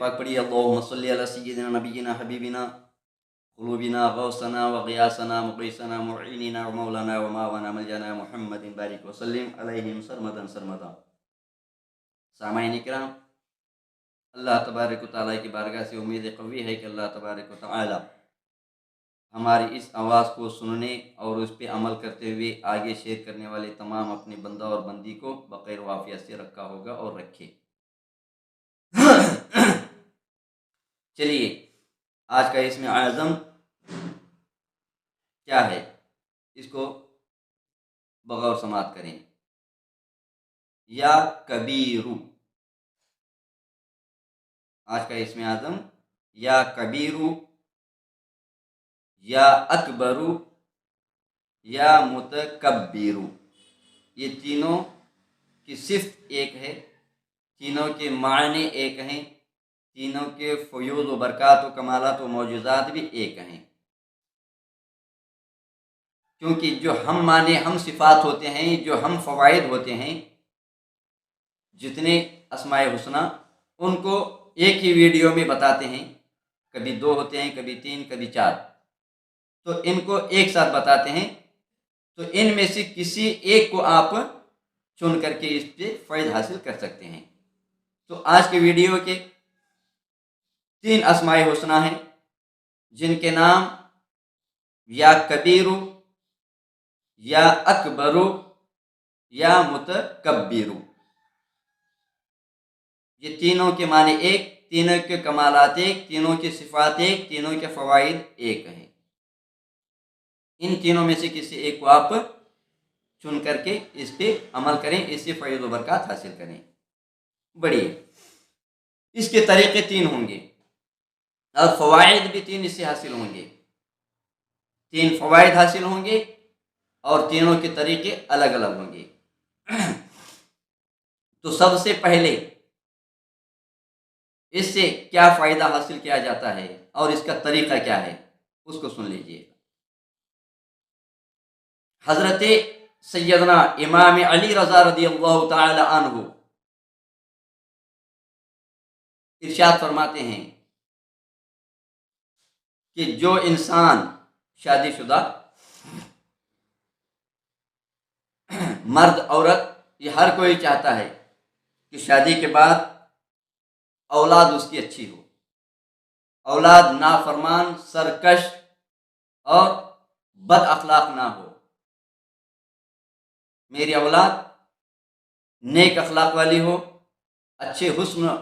पाक पढ़िए। अल्लाहुम्मा सल्ली अला सय्यिदिना नबिय्यिना हबीबिना क़ुलूबिना गौसना व ग़ियासना मुक़ीसना मुईनिना व मौलाना व मावाना मलजना मुहम्मदिन बारिक व सल्लिम अलैहिम सरमदन सरमदा। सामाईन इकराम, अल्लाह तबारक व तआला की बारगाह से उम्मीद क़वी है कि अल्लाह तबारक व तआला हमारी इस आवाज़ को सुनने और उस पर अमल करते हुए आगे शेयर करने वाले तमाम अपने बंदा और बंदी को बख़ैर वाफ़ियत से रखा होगा और रखे। चलिए, आज का इसमें आज़म क्या है, इसको बगौर समात करें। या कबीरू, आज का इसमें आज़म या कबीरू, या अकबरू, या मुतकब्बिरू, ये तीनों की सिफ़त एक है, तीनों के मायने एक हैं, तीनों के फ़यूज़ व बरक़ात व कमालात व मौजूज़ात भी एक हैं। क्योंकि जो हम माने हम सिफ़ात होते हैं, जो हम फ़वाइद होते हैं, जितने अस्माए हुस्ना, उनको एक ही वीडियो में बताते हैं। कभी 2 होते हैं, कभी 3, कभी 4, तो इनको एक साथ बताते हैं। तो इनमें से किसी एक को आप चुन करके इस पे फ़ैज़ हासिल कर सकते हैं। तो आज के वीडियो के 3 अस्माए हुस्ना हैं, जिनके नाम या कबीरू, या अकबरू, या मुतकब्बिरू। ये तीनों के माने एक, तीनों के कमालात एक, तीनों की सिफ़ात एक, तीनों के फ़वाइद एक हैं। इन तीनों में से किसी एक को आप चुन करके इस पे अमल करें, इससे फ़ैज़ व बरक़ात हासिल करें। बढ़िए, इसके तरीक़े 3 होंगे और फ़वाइद भी 3 इससे हासिल होंगे। 3 फ़वाइद हासिल होंगे और तीनों के तरीक़े अलग अलग होंगे। तो सबसे पहले इससे क्या फ़ायदा हासिल किया जाता है और इसका तरीक़ा क्या है, उसको सुन लीजिए। हज़रत सैयदना इमाम अली रज़ा रज़ियल्लाहु ताला अन्हु इरशाद फरमाते हैं कि जो इंसान शादीशुदा मर्द औरत, ये हर कोई चाहता है कि शादी के बाद औलाद उसकी अच्छी हो, औलाद नाफरमान, सरकश और बद अखलाक ना हो। मेरी औलाद नेक अखलाक वाली हो, अच्छे हुस्न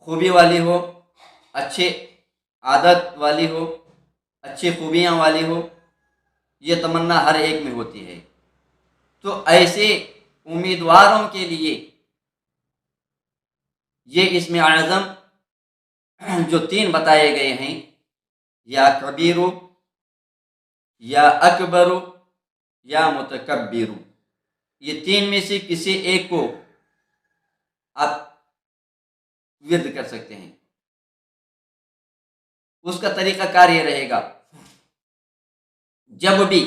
खूबी वाली हो, अच्छे आदत वाली हो, अच्छी खूबियाँ वाली हो, ये तमन्ना हर एक में होती है। तो ऐसे उम्मीदवारों के लिए ये इसमें आज़म जो 3 बताए गए हैं, या कबीरू, या अकबरू, या मुतकब्बिरू, ये 3 में से किसी एक को आप विर्द कर सकते हैं। उसका तरीका कार ये रहेगा, जब भी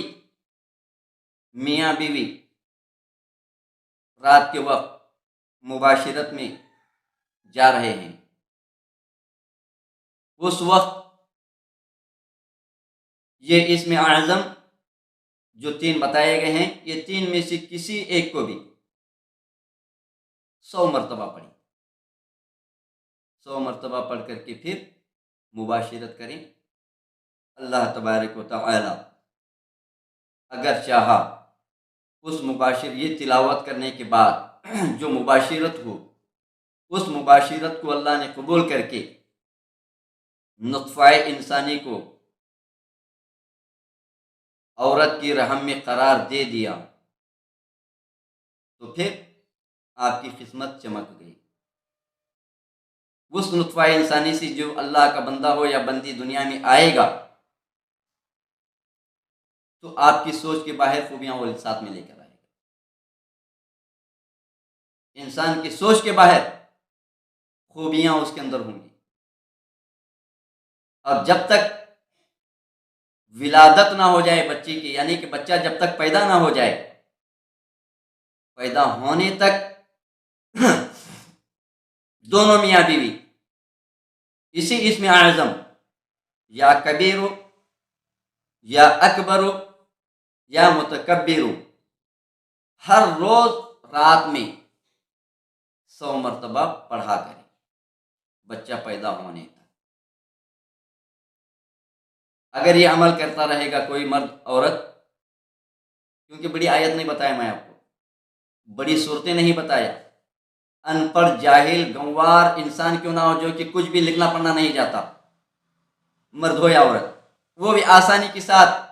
मियाँ बीवी रात के वक्त मुबाशिरत में जा रहे हैं, उस वक्त ये इसमें आज़म जो 3 बताए गए हैं, ये 3 में से किसी एक को भी 100 मरतबा पढ़ें। 100 मरतबा पढ़ करके फिर मुबाशिरत करें। अल्लाह तबारक व तआला अगर चाहा, उस मुबाशिर ये तिलावत करने के बाद जो मुबाशिरत हो, उस मुबाशिरत को अल्लाह ने कबूल करके नुत्फ़ाए इंसानी को औरत की रहम में करार दे दिया, तो फिर आपकी किस्मत चमक गई। उस नुत्फ़ाए इंसानी से जो अल्लाह का बंदा हो या बंदी दुनिया में आएगा, तो आपकी सोच के बाहर खूबियाँ वो साथ में लेकर आएगा। इंसान की सोच के बाहर खूबियाँ उसके अंदर होंगी। और जब तक विलादत ना हो जाए बच्चे की, यानी कि बच्चा जब तक पैदा ना हो जाए, पैदा होने तक दोनों मियाँ बीवी इसी इसमें आज़म या कबीर या अकबर या मुतकब्बिर हर रोज रात में 100 मरतबा पढ़ा करें बच्चा पैदा होने तक। अगर ये अमल करता रहेगा कोई मर्द औरत, क्योंकि बड़ी आयत नहीं बताया मैं आपको, बड़ी सूरतें नहीं बताया, अनपढ़ जाहिल गंवार इंसान क्यों ना हो जो कि कुछ भी लिखना पढ़ना नहीं जाता, मर्द हो या औरत, वो भी आसानी के साथ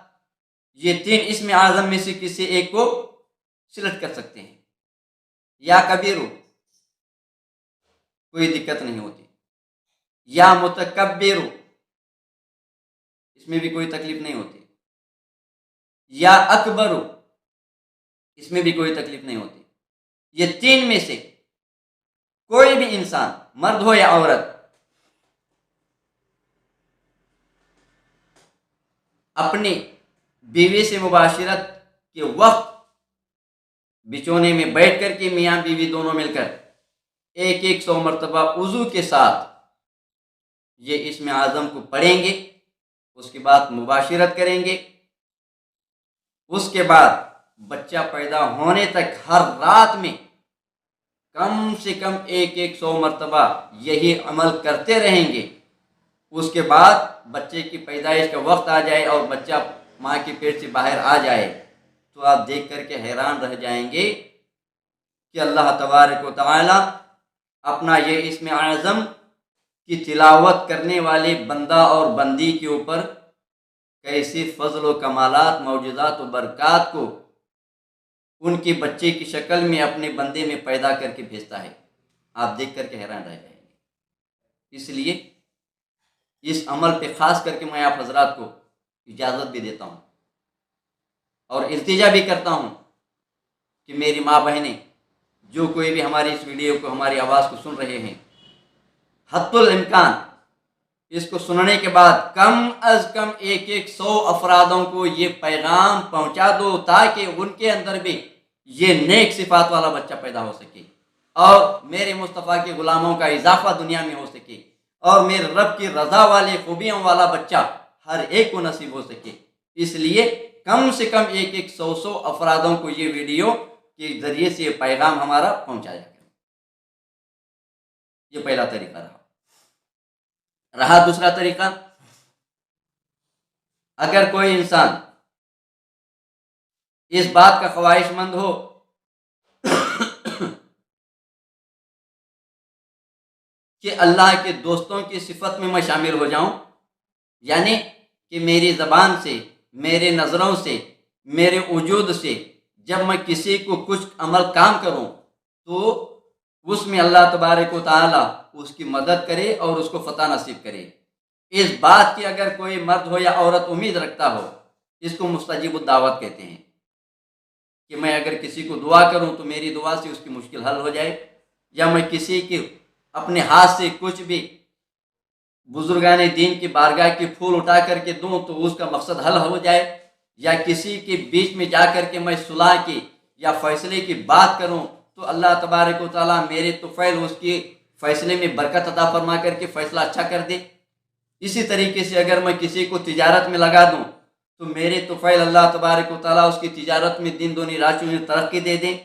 ये 3 इसमें आज़म में से किसी एक को सिलेक्ट कर सकते हैं। या कबीर कोई दिक्कत नहीं होती, या मुतकब्बिर इसमें भी कोई तकलीफ नहीं होती, या अकबर इसमें भी कोई तकलीफ नहीं होती। ये 3 में से कोई भी इंसान मर्द हो या औरत अपनी बीवी से मुबाशिरत के वक्त बिचौने में बैठ कर के मियाँ बीवी दोनों मिलकर 100 मरतबा वज़ू के साथ ये इसमें आज़म को पढ़ेंगे, उसके बाद मुबाशिरत करेंगे, उसके बाद बच्चा पैदा होने तक हर रात में कम से कम 100 मरतबा यही अमल करते रहेंगे। उसके बाद बच्चे की पैदाइश का वक्त आ जाए और बच्चा माँ के पेट से बाहर आ जाए तो आप देख करके हैरान रह जाएंगे कि अल्लाह तबारक व तआला अपना ये इसमें आज़म की तिलावत करने वाले बंदा और बंदी के ऊपर कैसे फजल व कमालात मौजूदात व बरक़ात को उनके बच्चे की शक्ल में अपने बंदे में पैदा करके भेजता है। आप देख करके हैरान रह जाएंगे। इसलिए इस अमल पे ख़ास करके मैं आप हजरात को इजाज़त भी देता हूँ और इल्तिजा भी करता हूँ कि मेरी माँ बहनें जो कोई भी हमारी इस वीडियो को, हमारी आवाज़ को सुन रहे हैं, हत्तुल इम्कान इसको सुनने के बाद कम अज़ कम 100 अफरादों को ये पैगाम पहुँचा दो ताकि उनके अंदर भी ये नेक सिफात वाला बच्चा पैदा हो सके और मेरे मुस्तफ़ा के ग़ुलामों का इजाफा दुनिया में हो सके और मेरे रब की रज़ा वाले खूबियों वाला बच्चा हर एक को नसीब हो सके। इसलिए कम से कम 100 अफरादों को ये वीडियो के ज़रिए से ये पैगाम हमारा पहुँचाया करें। ये पहला तरीका रहा। दूसरा तरीका, अगर कोई इंसान इस बात का ख्वाहिशमंद हो कि अल्लाह के दोस्तों की सिफत में मैं शामिल हो जाऊं, यानी कि मेरी ज़बान से, मेरे नज़रों से, मेरे वजूद से जब मैं किसी को कुछ अमल काम करूं तो उसमें अल्लाह तबारक व तआला उसकी मदद करे और उसको फ़तह नसीब करे। इस बात की अगर कोई मर्द हो या औरत उम्मीद रखता हो, इसको मुस्तजीब दावत कहते हैं कि मैं अगर किसी को दुआ करूं तो मेरी दुआ से उसकी मुश्किल हल हो जाए, या मैं किसी के अपने हाथ से कुछ भी बुजुर्गान दीन की बारगाह के फूल उठा करके दूं तो उसका मकसद हल हो जाए, या किसी के बीच में जा कर के मैं सुलह की या फैसले की बात करूं तो अल्लाह तबारक व तआला मेरे तुफ़ैल उसकी फ़ैसले में बरकत अता फरमा करके फ़ैसला अच्छा कर दे। इसी तरीके से अगर मैं किसी को तिजारत में लगा दूं तो मेरे तुफ़ैल अल्लाह तबारक व तआला उसकी तिजारत में दिन दूनी रात चौगुनी तरक्की दे दें,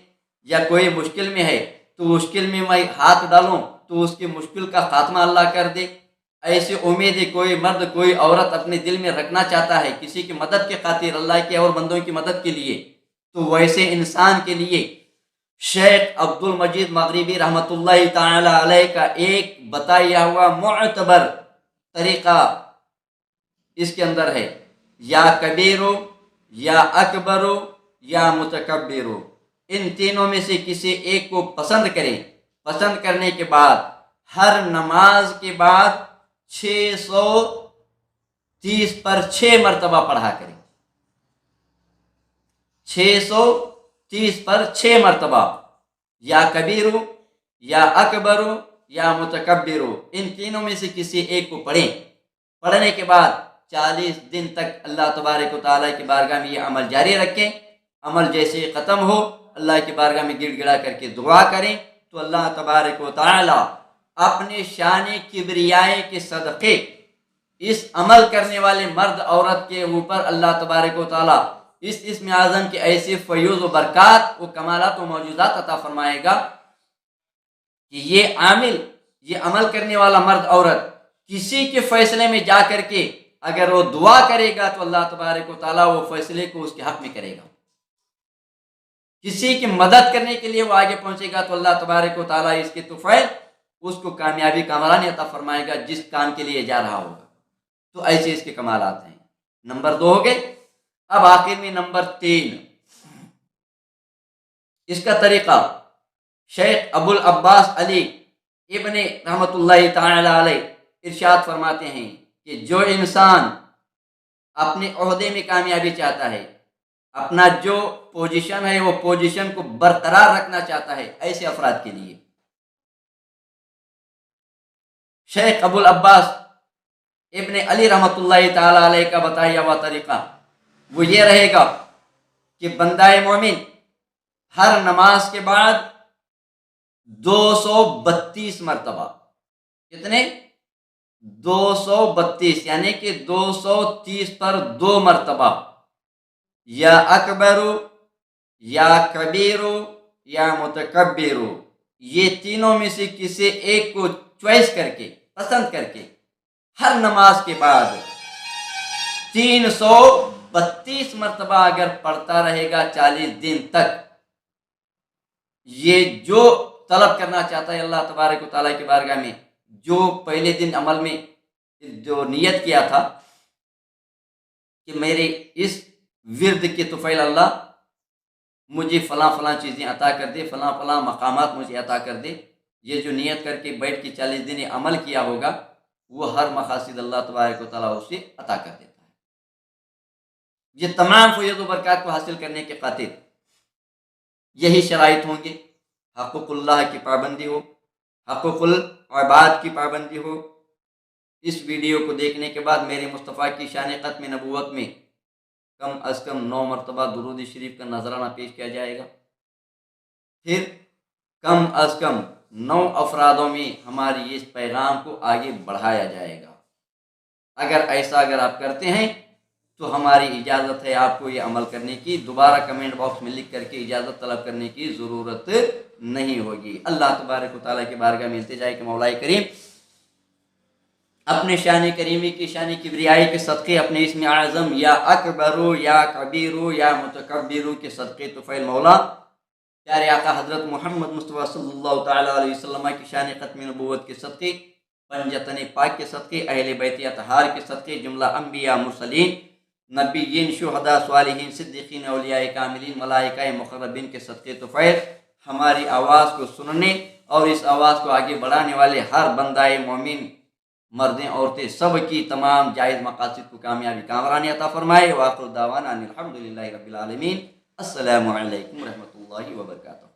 या कोई मुश्किल में है तो मुश्किल में मैं हाथ डालूं तो उसकी मुश्किल का खात्मा अल्लाह कर दे। ऐसी उम्मीद कोई मर्द कोई औरत अपने दिल में रखना चाहता है किसी की मदद के खातिर, अल्लाह के और बंदों की मदद के लिए, तो वैसे इंसान के लिए शेख अब्दुल मजीद मगरिबी रहमतुल्लाह ताला अलैह का एक बताया हुआ मुअतबर तरीक़ा इसके अंदर है, या कबीरो या अकबरो या मुतकब्बिरो, इन तीनों में से किसी एक को पसंद करें। पसंद करने के बाद हर नमाज के बाद 630 पर 6 मरतबा पढ़ा करें। 630 पर 6 मरतबा, या कबीरो या अकबरो या मुतकब्बिरो, इन तीनों में से किसी एक को पढ़ें। पढ़ने के बाद 40 दिन तक अल्लाह तबारक व तआला की बारगाह में ये अमल जारी रखें। अमल जैसे ही ख़त्म हो अल्लाह की बारगाह में गिड़गिड़ा करके दुआ करें तो अल्लाह तबारक व तआला اپنے شان کبریائی کے صدقے اس عمل کرنے والے مرد عورت کے اوپر اللہ تبارک و تعالیٰ اس اسم اعظم کے ایسے فیوز و برکات و کمالات و معجزات عطا فرمائے گا کہ یہ عمل کرنے والا مرد عورت کسی کے فیصلے میں جا کر کے اگر وہ دعا کرے گا تو اللہ تبارک و تعالیٰ وہ فیصلے کو اس کے حق میں کرے گا. کسی کی مدد کرنے کے لیے وہ آگے پہنچے گا تو اللہ تبارک و تعالیٰ اس کے طفیل اس کو کامیابی کامرانی عطا فرمائے گا جس کام کے لیے جا رہا ہوگا. تو ایسے اس کے کمالات ہیں. نمبر 2 ہو گئے. اب آخر میں نمبر 3 اس کا طریقہ شیخ ابو العباس علی ابن رحمۃ اللہ تعالی علیہ ارشاد فرماتے ہیں کہ جو انسان اپنے عہدے میں کامیابی چاہتا ہے، اپنا جو پوزیشن ہے وہ پوزیشن کو برقرار رکھنا چاہتا ہے، ایسے افراد کے لیے شیخ ابو العباس ابن علی رحمۃ اللہ تعالی علیہ کا بتایا ہوا طریقہ وہ یہ رہے گا کہ بندہ مومن ہر نماز کے بعد 232 مرتبہ، کتنے؟ 232 یعنی کہ 230 پر 2 مرتبہ یا اکبر یا کبیر یا متکبر، یہ تینوں میں سے کسی ایک کو چوائس کر کے پسند کر کے ہر نماز کے بعد 332 مرتبہ اگر پڑھتا رہے گا 40 دن تک، یہ جو طلب کرنا چاہتا ہے اللہ تبارک و تعالیٰ کی بارگاہ میں، جو پہلے دن عمل میں جو نیت کیا تھا کہ میرے اس ورد کے طفیل اللہ مجھے فلاں فلاں چیزیں عطا کر دے، فلاں فلاں مقامات مجھے عطا کر دے، یہ جو نیت کر کے بیٹھ کے 40 دن عمل کیا ہوگا وہ ہر مقاصد اللہ تبارک و تعالیٰ اسے عطا کر دیتا ہے. یہ تمام فیض و برکات کو حاصل کرنے کے خاطر یہی شرائط ہوں گے. حقوق اللہ کی پابندی ہو، حقوق العباد کی پابندی ہو. اس ویڈیو کو دیکھنے کے بعد میرے مصطفیٰ کی شان ختم نبوت میں کم از کم 9 مرتبہ درود شریف کا نذرانہ پیش کیا جائے گا. پھر کم از کم 9 افرادوں میں ہماری اس پیغام کو آگے بڑھایا جائے گا. اگر آپ کرتے ہیں تو ہماری اجازت ہے آپ کو یہ عمل کرنے کی. دوبارہ کمنٹ باکس میں لکھ کر کے اجازت طلب کرنے کی ضرورت نہیں ہوگی. اللہ تبارک و تعالیٰ کی بارگاہ میں التجا ہے کہ مولا کریم اپنے شان کریمی کی شان کبریائی کے صدقے، اپنے اسم اعظم یا اکبر یا کبیر یا متکبر کے صدقے طفیل مولا پیارے آقا حضرت محمد مصطفیٰ صلی اللہ تعالیٰ علیہ وسلم کی شان ختم نبوت کے صدقے، پنجتن پاک کے صدقے، اہل بیت اطہار کے صدقے، جملہ انبیاء مرسلین نبیین شہداء صالحین صدیقین اولیاء کاملین ملائکہ مقربین کے صدقے طفیل ہماری آواز کو سننے اور اس آواز کو آگے بڑھانے والے ہر بندہ مومن مردیں عورتیں سب کی تمام جائز مقاصد کو کامیابی کامرانی عطا فرمائے. وآخر دعوانا ان الحمدللہ رب العالمین. السلام علیکم ورحمۃ اللہ وبرکاتہ.